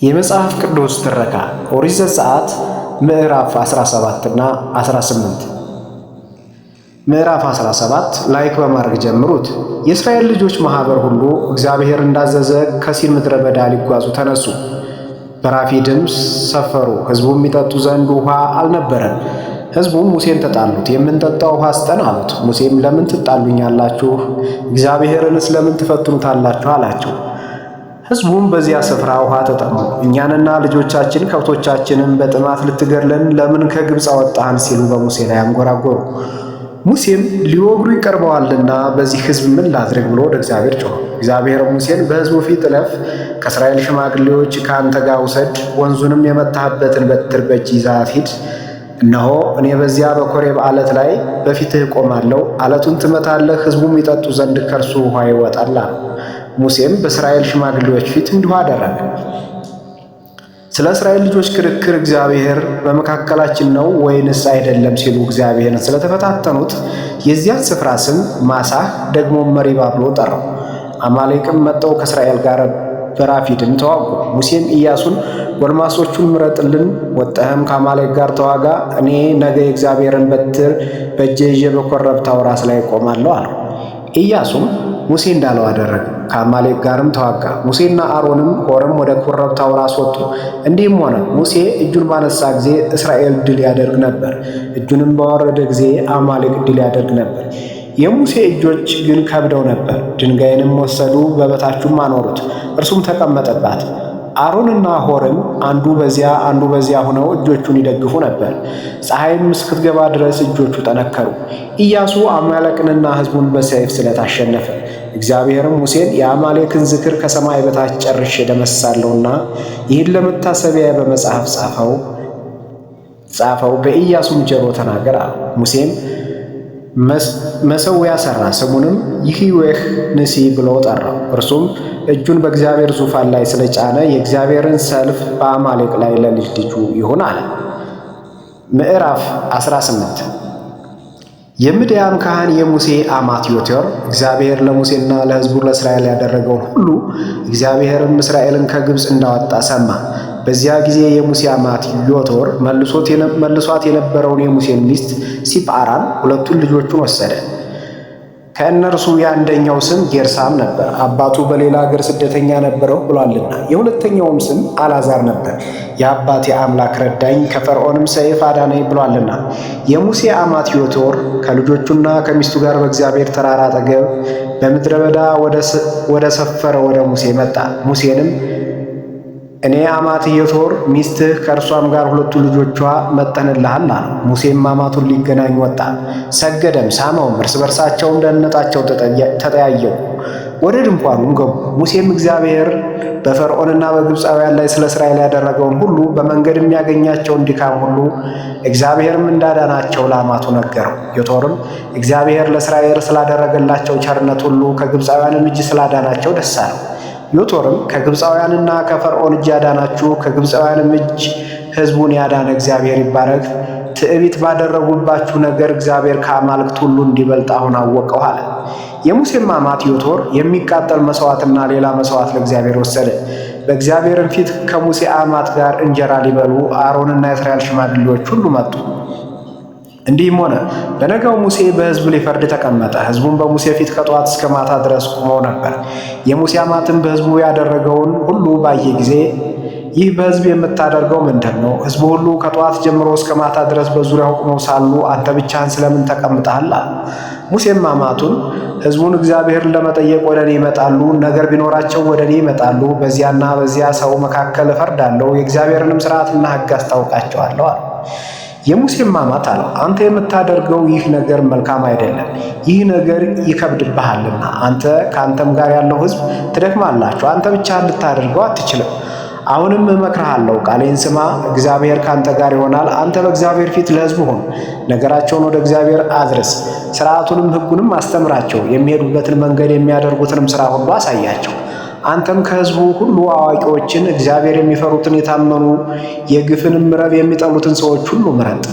የመጽሐፍ ቅዱስ ትረካ ኦሪት ዘጸአት ምዕራፍ 17 እና 18። ምዕራፍ 17 ላይክ በማድረግ ጀምሩት። የእስራኤል ልጆች ማህበር ሁሉ እግዚአብሔር እንዳዘዘ ከሲን ምድረ በዳ ሊጓዙ ተነሱ። በራፊድም ሰፈሩ። ሕዝቡም የሚጠጡ ዘንድ ውሃ አልነበረም። ሕዝቡም ሙሴን ተጣሉት፣ የምንጠጣው ውሃ ስጠን አሉት። ሙሴም ለምን ትጣሉኛላችሁ? እግዚአብሔርንስ ለምን ትፈትኑታላችሁ? አላቸው። ሕዝቡም በዚያ ስፍራ ውሃ ተጠሙ። እኛንና ልጆቻችን ከብቶቻችንን በጥማት ልትገድለን ለምን ከግብፅ አወጣህን? ሲሉ በሙሴ ላይ አንጎራጎሩ። ሙሴም ሊወግሩ ይቀርበዋልና በዚህ ሕዝብ ምን ላድርግ ብሎ ወደ እግዚአብሔር ጮኸ። እግዚአብሔር ሙሴን በሕዝቡ ፊት እለፍ፣ ከእስራኤል ሽማግሌዎች ከአንተ ጋር ውሰድ፣ ወንዙንም የመታህበትን በትር በእጅ ይዘሃት ሂድ። እነሆ እኔ በዚያ በኮሬብ ዓለት ላይ በፊትህ እቆማለሁ፣ ዓለቱን ትመታለህ፣ ሕዝቡም ይጠጡ ዘንድ ከእርሱ ውሃ ይወጣል አለ። ሙሴም በእስራኤል ሽማግሌዎች ፊት እንዲሁ አደረገ። ስለ እስራኤል ልጆች ክርክር እግዚአብሔር በመካከላችን ነው ወይንስ አይደለም ሲሉ እግዚአብሔርን ስለተፈታተኑት የዚያን ስፍራ ስም ማሳህ ደግሞ መሪባ ብሎ ጠራው። አማሌቅም መጥተው ከእስራኤል ጋር በራፊድም ተዋጉ። ሙሴም ኢያሱን ጎልማሶቹን ምረጥልን፣ ወጥተህም ከአማሌቅ ጋር ተዋጋ፣ እኔ ነገ የእግዚአብሔርን በትር በእጄ ይዤ በኮረብታው ራስ ላይ እቆማለሁ አለው። ኢያሱም ሙሴ እንዳለው አደረገ። ከአማሌቅ ጋርም ተዋጋ። ሙሴና አሮንም ሆርም ወደ ኮረብታው ራስ ወጡ። እንዲህም ሆነ፣ ሙሴ እጁን ባነሳ ጊዜ እስራኤል ድል ያደርግ ነበር፣ እጁንም ባወረደ ጊዜ አማሌቅ ድል ያደርግ ነበር። የሙሴ እጆች ግን ከብደው ነበር። ድንጋይንም ወሰዱ፣ በበታቹም አኖሩት፣ እርሱም ተቀመጠባት። አሮንና ሆርም አንዱ በዚያ አንዱ በዚያ ሆነው እጆቹን ይደግፉ ነበር። ፀሐይም እስክትገባ ድረስ እጆቹ ጠነከሩ። ኢያሱ አማሌቅንና ሕዝቡን በሰይፍ ስለት አሸነፈ። እግዚአብሔርም ሙሴን የአማሌክን ዝክር ከሰማይ በታች ጨርሼ ደመስሳለሁና ይህን ለመታሰቢያ በመጽሐፍ ጻፈው፣ በኢያሱም ጆሮ ተናገር አለው። ሙሴም መሠዊያ ሠራ፣ ስሙንም ይህዌህ ንሲ ብሎ ጠራው። እርሱም እጁን በእግዚአብሔር ዙፋን ላይ ስለጫነ የእግዚአብሔርን ሰልፍ በአማሌቅ ላይ ለልጅ ልጁ ይሁን አለ። ምዕራፍ 18 የምድያም ካህን የሙሴ አማት ዮቶር እግዚአብሔር ለሙሴና ለሕዝቡ ለእስራኤል ያደረገውን ሁሉ እግዚአብሔርም እስራኤልን ከግብፅ እንዳወጣ ሰማ። በዚያ ጊዜ የሙሴ አማት ዮቶር መልሷት የነበረውን የሙሴን ሚስት ሲጳራን ሁለቱን ልጆቹን ወሰደ። ከእነርሱ የአንደኛው ስም ጌርሳም ነበር፣ አባቱ በሌላ አገር ስደተኛ ነበረው ብሏልና። የሁለተኛውም ስም አልዓዛር ነበር፣ የአባቴ አምላክ ረዳኝ ከፈርዖንም ሰይፍ አዳነኝ ብሏልና። የሙሴ አማት ዮቶር ከልጆቹና ከሚስቱ ጋር በእግዚአብሔር ተራራ አጠገብ በምድረ በዳ ወደ ሰፈረ ወደ ሙሴ መጣ። ሙሴንም እኔ አማት ዮቶር ሚስትህ ከእርሷም ጋር ሁለቱ ልጆቿ መጠንልሃል አለው። ሙሴም አማቱን ሊገናኝ ወጣ፣ ሰገደም፣ ሳመውም። እርስ በርሳቸውም ደህንነታቸው ተጠያየቁ፣ ወደ ድንኳኑም ገቡ። ሙሴም እግዚአብሔር በፈርዖንና በግብፃውያን ላይ ስለ እስራኤል ያደረገውን ሁሉ በመንገድ የሚያገኛቸውን ድካም ሁሉ እግዚአብሔርም እንዳዳናቸው ለአማቱ ነገረው። ዮቶርም እግዚአብሔር ለእስራኤል ስላደረገላቸው ቸርነት ሁሉ ከግብፃውያንም እጅ ስላዳናቸው ደስ አለው። ዮቶርም ከግብፃውያንና ከፈርዖን እጅ ያዳናችሁ ከግብፃውያንም እጅ ሕዝቡን ያዳነ እግዚአብሔር ይባረክ። ትዕቢት ባደረጉባችሁ ነገር እግዚአብሔር ከአማልክት ሁሉ እንዲበልጥ አሁን አወቀው አለ። የሙሴም አማት ዮቶር የሚቃጠል መሥዋዕትና ሌላ መሥዋዕት ለእግዚአብሔር ወሰደ። በእግዚአብሔርም ፊት ከሙሴ አማት ጋር እንጀራ ሊበሉ አሮንና የእስራኤል ሽማግሌዎች ሁሉ መጡ። እንዲህም ሆነ፣ በነጋው ሙሴ በሕዝብ ሊፈርድ ተቀመጠ። ሕዝቡም በሙሴ ፊት ከጠዋት እስከ ማታ ድረስ ቆመው ነበር። የሙሴ አማትም በሕዝቡ ያደረገውን ሁሉ ባየ ጊዜ ይህ በሕዝብ የምታደርገው ምንድን ነው? ሕዝቡ ሁሉ ከጠዋት ጀምሮ እስከ ማታ ድረስ በዙሪያው ቆመው ሳሉ አንተ ብቻህን ስለምን ተቀምጠሃል? ሙሴም አማቱን ሕዝቡን እግዚአብሔርን ለመጠየቅ ወደ እኔ ይመጣሉ፣ ነገር ቢኖራቸው ወደ እኔ ይመጣሉ፣ በዚያና በዚያ ሰው መካከል እፈርዳለሁ፣ የእግዚአብሔርንም ሥርዓትና ሕግ አስታውቃቸዋለሁ አለ። የሙሴም አማት አለው፣ አንተ የምታደርገው ይህ ነገር መልካም አይደለም፣ ይህ ነገር ይከብድብሃልና አንተ ከአንተም ጋር ያለው ሕዝብ ትደክማላችሁ፣ አንተ ብቻህን ልታደርገው አትችልም። አሁንም እመክርሃለሁ፣ ቃሌን ስማ፣ እግዚአብሔር ከአንተ ጋር ይሆናል። አንተ በእግዚአብሔር ፊት ለሕዝቡ ሁን፣ ነገራቸውን ወደ እግዚአብሔር አድርስ፣ ሥርዓቱንም ሕጉንም አስተምራቸው፣ የሚሄዱበትን መንገድ የሚያደርጉትንም ሥራ ሁሉ አሳያቸው። አንተም ከሕዝቡ ሁሉ አዋቂዎችን፣ እግዚአብሔር የሚፈሩትን፣ የታመኑ የግፍንም ረብ የሚጠሉትን ሰዎች ሁሉ ምረጥ።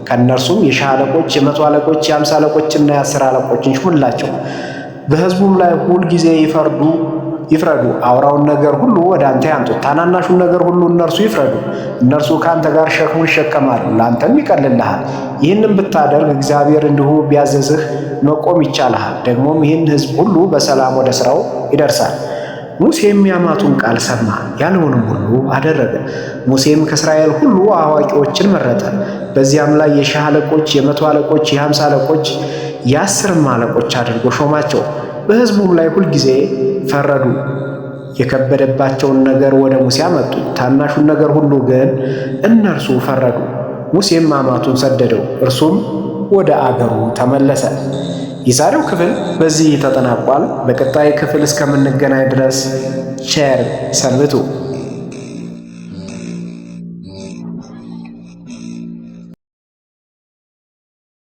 ከእነርሱም የሺህ አለቆች፣ የመቶ አለቆች፣ የ50 አለቆችና የ10 አለቆችን ሹምላቸው። በሕዝቡም ላይ ሁል ጊዜ ይፈርዱ ይፍረዱ። አውራውን ነገር ሁሉ ወደ አንተ ያምጡት፣ ታናናሹን ነገር ሁሉ እነርሱ ይፍረዱ። እነርሱ ከአንተ ጋር ሸክሙን ይሸከማሉ፣ ለአንተም ይቀልልሃል። ይህንም ብታደርግ እግዚአብሔር እንዲሁ ቢያዘዝህ መቆም ይቻልሃል። ደግሞም ይህን ሕዝብ ሁሉ በሰላም ወደ ሥራው ይደርሳል። ሙሴም የአማቱን ቃል ሰማ፣ ያለውንም ሁሉ አደረገ። ሙሴም ከእስራኤል ሁሉ አዋቂዎችን መረጠ። በዚያም ላይ የሺህ አለቆች፣ የመቶ አለቆች፣ የ50 አለቆች፣ የ10ም አለቆች አድርጎ ሾማቸው። በሕዝቡም ላይ ሁልጊዜ ፈረዱ። የከበደባቸውን ነገር ወደ ሙሴ አመጡ፣ ታናሹን ነገር ሁሉ ግን እነርሱ ፈረዱ። ሙሴም አማቱን ሰደደው፣ እርሱም ወደ አገሩ ተመለሰ። የዛሬው ክፍል በዚህ ተጠናቋል። በቀጣይ ክፍል እስከምንገናኝ ድረስ ቸር ሰንብቱ።